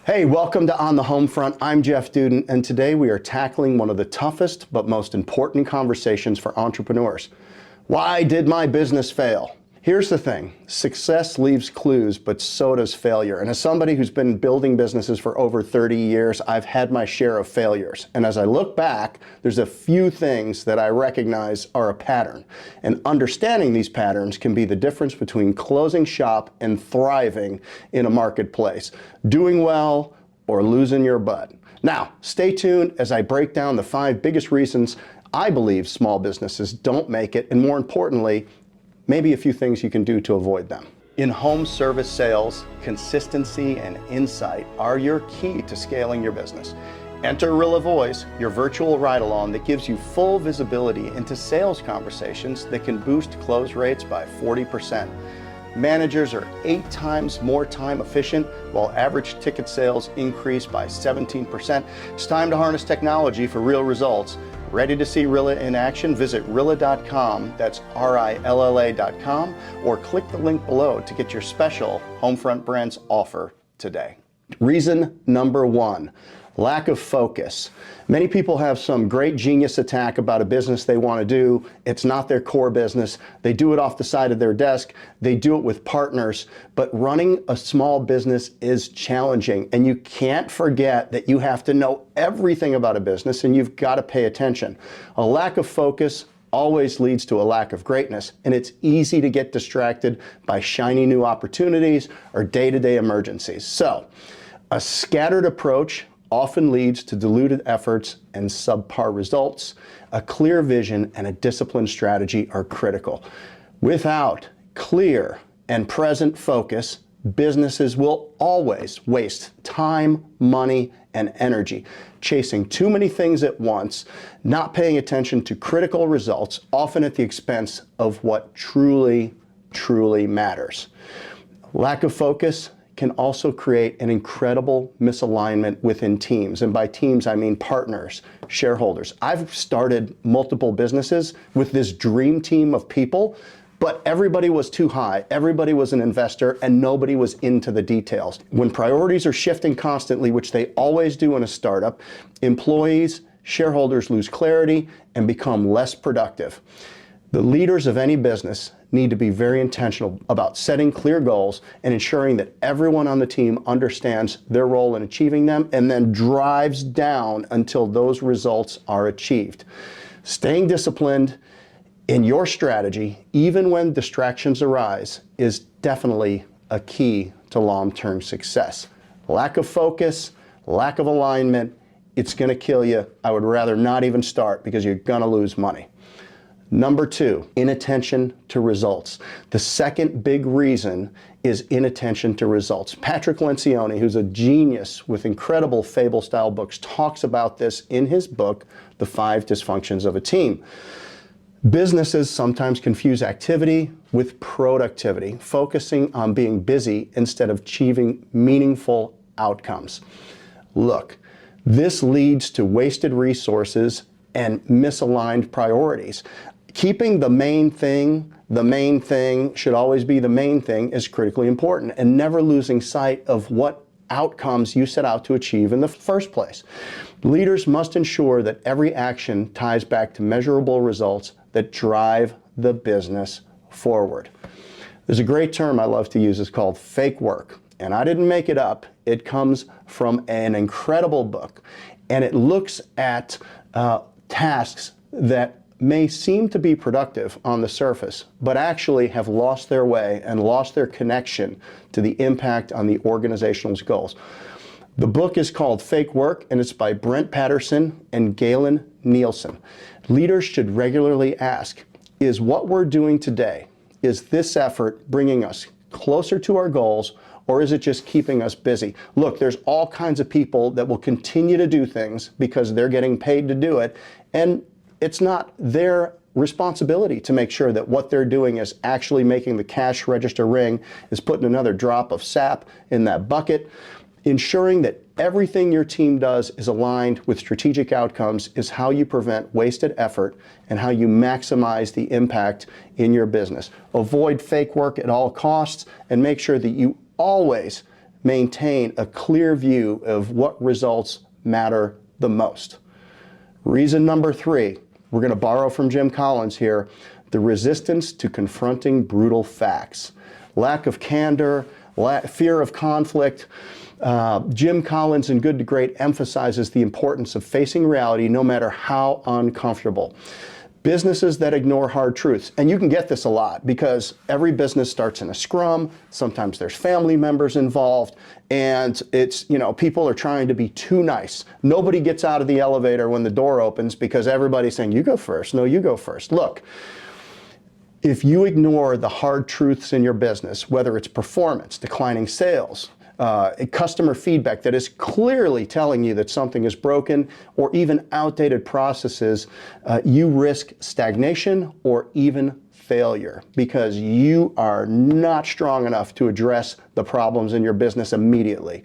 Hey, welcome to On the Homefront. I'm Jeff Dudan, and today we are tackling one of the toughest but most important conversations for entrepreneurs. Why did my business fail? Here's the thing, success leaves clues, but so does failure. And as somebody who's been building businesses for over 30 years, I've had my share of failures. And as I look back, there's a few things that I recognize are a pattern. And understanding these patterns can be the difference between closing shop and thriving in a marketplace, doing well or losing your butt. Now, stay tuned as I break down the 5 biggest reasons I believe small businesses don't make it, and more importantly, maybe a few things you can do to avoid them. In home service sales, consistency and insight are your key to scaling your business. Enter Rilla Voice, your virtual ride-along that gives you full visibility into sales conversations that can boost close rates by 40%. Managers are 8 times more time efficient, while average ticket sales increase by 17%. It's time to harness technology for real results. Ready to see Rilla in action? Visit Rilla.com, that's RILLA.com, or click the link below to get your special Homefront Brands offer today. Reason number 1, lack of focus. Many people have some great genius attack about a business they want to do. It's not their core business. They do it off the side of their desk. They do it with partners. But running a small business is challenging. And you can't forget that you have to know everything about a business and you've got to pay attention. A lack of focus always leads to a lack of greatness. And it's easy to get distracted by shiny new opportunities or day-to-day emergencies. So a scattered approach often leads to diluted efforts and subpar results. A clear vision and a disciplined strategy are critical. Without clear and present focus, businesses will always waste time, money, and energy, chasing too many things at once, not paying attention to critical results, often at the expense of what truly matters. Lack of focus can also create an incredible misalignment within teams. And by teams, I mean partners, shareholders. I've started multiple businesses with this dream team of people, but everybody was too high. Everybody was an investor and nobody was into the details. When priorities are shifting constantly, which they always do in a startup, employees, shareholders lose clarity and become less productive. The leaders of any business need to be very intentional about setting clear goals and ensuring that everyone on the team understands their role in achieving them and then drives down until those results are achieved. Staying disciplined in your strategy, even when distractions arise, is definitely a key to long-term success. Lack of focus, lack of alignment, it's going to kill you. I would rather not even start because you're going to lose money. Number 2, inattention to results. The second big reason is inattention to results. Patrick Lencioni, who's a genius with incredible fable-style books, talks about this in his book, The 5 Dysfunctions of a Team. Businesses sometimes confuse activity with productivity, focusing on being busy instead of achieving meaningful outcomes. Look, this leads to wasted resources and misaligned priorities. Keeping the main thing should always be the main thing is critically important, and never losing sight of what outcomes you set out to achieve in the first place. Leaders must ensure that every action ties back to measurable results that drive the business forward. There's a great term I love to use, it's called fake work. And I didn't make it up. It comes from an incredible book, and it looks at tasks that may seem to be productive on the surface, but actually have lost their way and lost their connection to the impact on the organization's goals. The book is called Fake Work, and it's by Brent Patterson and Galen Nielsen. Leaders should regularly ask, is what we're doing today, is this effort bringing us closer to our goals, or is it just keeping us busy? Look, there's all kinds of people that will continue to do things because they're getting paid to do it, and it's not their responsibility to make sure that what they're doing is actually making the cash register ring, is putting another drop of sap in that bucket. Ensuring that everything your team does is aligned with strategic outcomes is how you prevent wasted effort and how you maximize the impact in your business. Avoid fake work at all costs and make sure that you always maintain a clear view of what results matter the most. Reason number 3, we're going to borrow from Jim Collins here, the resistance to confronting brutal facts. Lack of candor, fear of conflict. Jim Collins in Good to Great emphasizes the importance of facing reality no matter how uncomfortable. Businesses that ignore hard truths, and you can get this a lot because every business starts in a scrum, sometimes there's family members involved, and it's, people are trying to be too nice. Nobody gets out of the elevator when the door opens because everybody's saying, you go first, no, you go first. Look, if you ignore the hard truths in your business, whether it's performance, declining sales, customer feedback that is clearly telling you that something is broken, or even outdated processes, you risk stagnation or even failure because you are not strong enough to address the problems in your business immediately.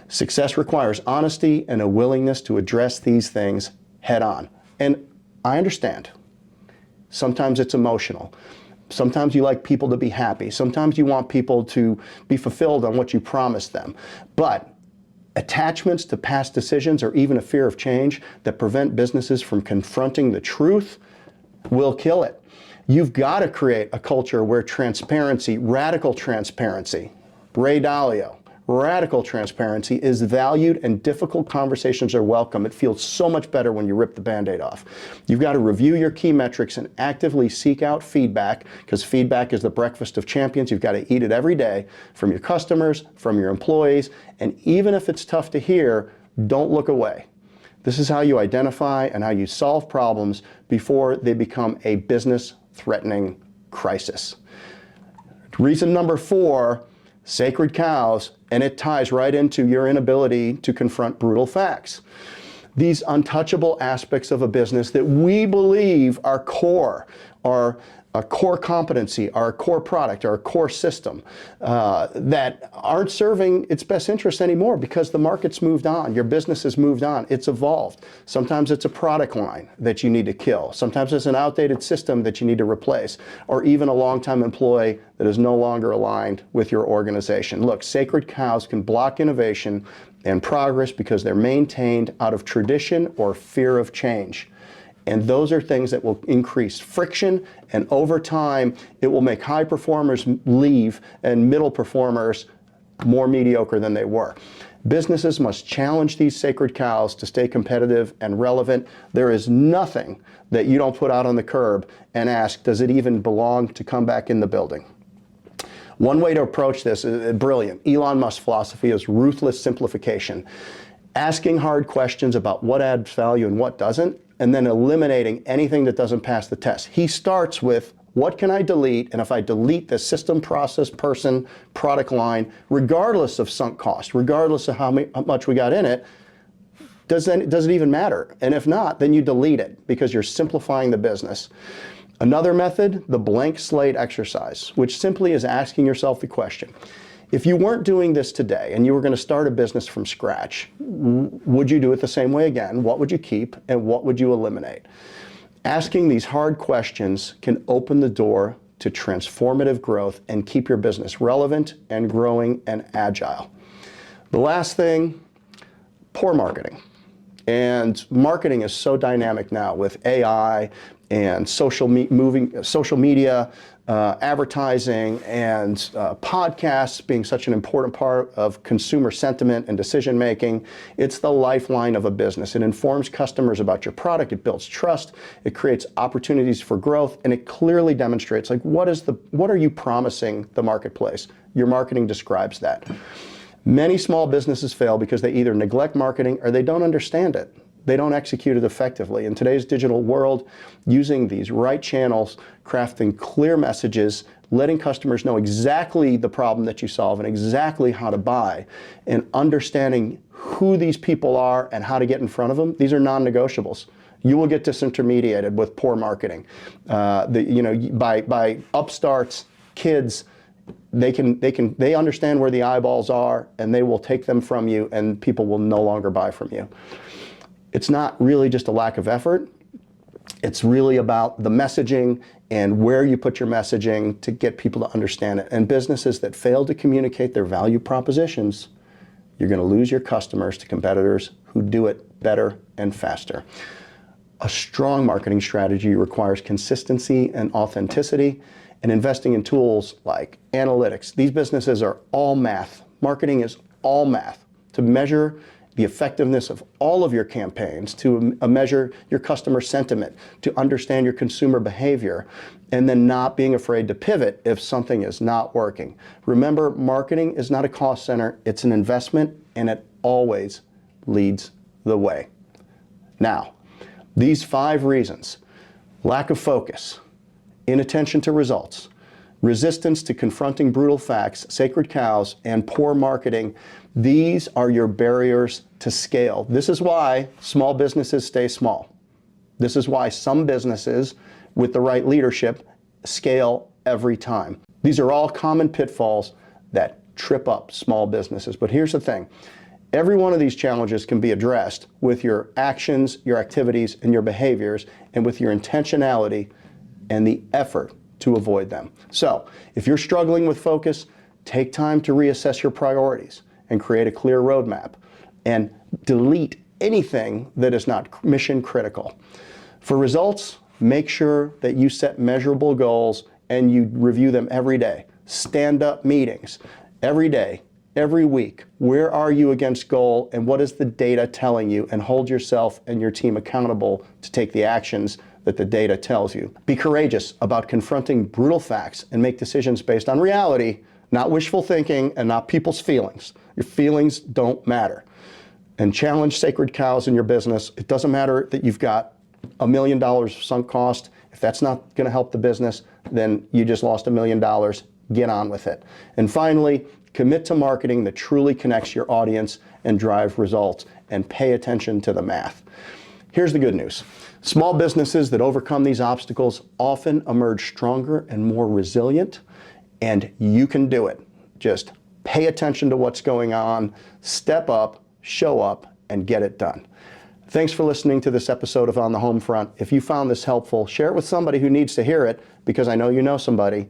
Success requires honesty and a willingness to address these things head on. And I understand. Sometimes it's emotional. Sometimes you like people to be happy. Sometimes you want people to be fulfilled on what you promised them. But attachments to past decisions or even a fear of change that prevent businesses from confronting the truth will kill it. You've got to create a culture where transparency, radical transparency, Ray Dalio, radical transparency is valued and difficult conversations are welcome. It feels so much better when you rip the Band-Aid off. You've got to review your key metrics and actively seek out feedback because feedback is the breakfast of champions. You've got to eat it every day from your customers, from your employees, and even if it's tough to hear, don't look away. This is how you identify and how you solve problems before they become a business-threatening crisis. Reason number 4, sacred cows, and it ties right into your inability to confront brutal facts. These untouchable aspects of a business that we believe are core, are a core competency, our core product, our core system, that aren't serving its best interest anymore because the market's moved on, your business has moved on, it's evolved. Sometimes it's a product line that you need to kill. Sometimes it's an outdated system that you need to replace, or even a longtime employee that is no longer aligned with your organization. Look, sacred cows can block innovation and progress because they're maintained out of tradition or fear of change. And those are things that will increase friction, and over time, it will make high performers leave and middle performers more mediocre than they were. Businesses must challenge these sacred cows to stay competitive and relevant. There is nothing that you don't put out on the curb and ask, does it even belong to come back in the building? One way to approach this is brilliant. Elon Musk's philosophy is ruthless simplification. Asking hard questions about what adds value and what doesn't, and then eliminating anything that doesn't pass the test. He starts with, what can I delete? And if I delete the system, process, person, product line, regardless of sunk cost, regardless of how much we got in it, does it even matter? And if not, then you delete it because you're simplifying the business. Another method, the blank slate exercise, which simply is asking yourself the question, if you weren't doing this today and you were going to start a business from scratch, would you do it the same way again? What would you keep and what would you eliminate? Asking these hard questions can open the door to transformative growth and keep your business relevant and growing and agile. The last thing, poor marketing. And marketing is so dynamic now with AI and social media, advertising, and podcasts being such an important part of consumer sentiment and decision making. It's the lifeline of a business. It informs customers about your product, it builds trust, it creates opportunities for growth, and it clearly demonstrates what are you promising the marketplace? Your marketing describes that. Many small businesses fail because they either neglect marketing or they don't understand it. They don't execute it effectively. In today's digital world, using these right channels, crafting clear messages, letting customers know exactly the problem that you solve and exactly how to buy, and understanding who these people are and how to get in front of them, these are non-negotiables. You will get disintermediated with poor marketing. By upstarts, kids, they understand where the eyeballs are and they will take them from you and people will no longer buy from you. It's not really just a lack of effort. It's really about the messaging and where you put your messaging to get people to understand it. And businesses that fail to communicate their value propositions you're going to lose your customers to competitors who do it better and faster. A strong marketing strategy requires consistency and authenticity, and investing in tools like analytics. These businesses are all math. Marketing is all math. To measure the effectiveness of all of your campaigns, to measure your customer sentiment, to understand your consumer behavior, and then not being afraid to pivot if something is not working. Remember, marketing is not a cost center, it's an investment, and it always leads the way. Now, these 5 reasons: lack of focus, inattention to results, resistance to confronting brutal facts, sacred cows, and poor marketing, these are your barriers to scale. This is why small businesses stay small. This is why some businesses with the right leadership scale every time. These are all common pitfalls that trip up small businesses. But here's the thing. Every one of these challenges can be addressed with your actions, your activities, and your behaviors, and with your intentionality and the effort to avoid them. So, if you're struggling with focus, take time to reassess your priorities and create a clear roadmap, and delete anything that is not mission critical. For results, make sure that you set measurable goals and you review them every day. Stand-up meetings every day, every week. Where are you against goal, and what is the data telling you? And hold yourself and your team accountable to take the actions that the data tells you. Be courageous about confronting brutal facts and make decisions based on reality, not wishful thinking and not people's feelings. Your feelings don't matter. And challenge sacred cows in your business. It doesn't matter that you've got $1 million sunk cost. If that's not going to help the business, then you just lost $1 million. Get on with it. And finally, commit to marketing that truly connects your audience and drive results, and pay attention to the math. Here's the good news. Small businesses that overcome these obstacles often emerge stronger and more resilient, and you can do it. Just pay attention to what's going on, step up, show up, and get it done. Thanks for listening to this episode of On the Homefront. If you found this helpful, share it with somebody who needs to hear it, because I know you know somebody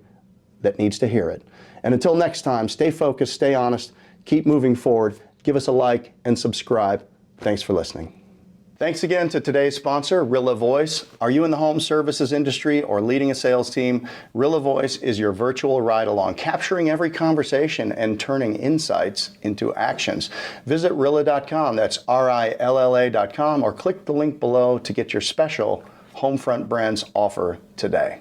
that needs to hear it. And until next time, stay focused, stay honest, keep moving forward, give us a like and subscribe. Thanks for listening. Thanks again to today's sponsor, Rilla Voice. Are you in the home services industry or leading a sales team? Rilla Voice is your virtual ride-along, capturing every conversation and turning insights into actions. Visit Rilla.com, that's RILLA.com, or click the link below to get your special Homefront Brands offer today.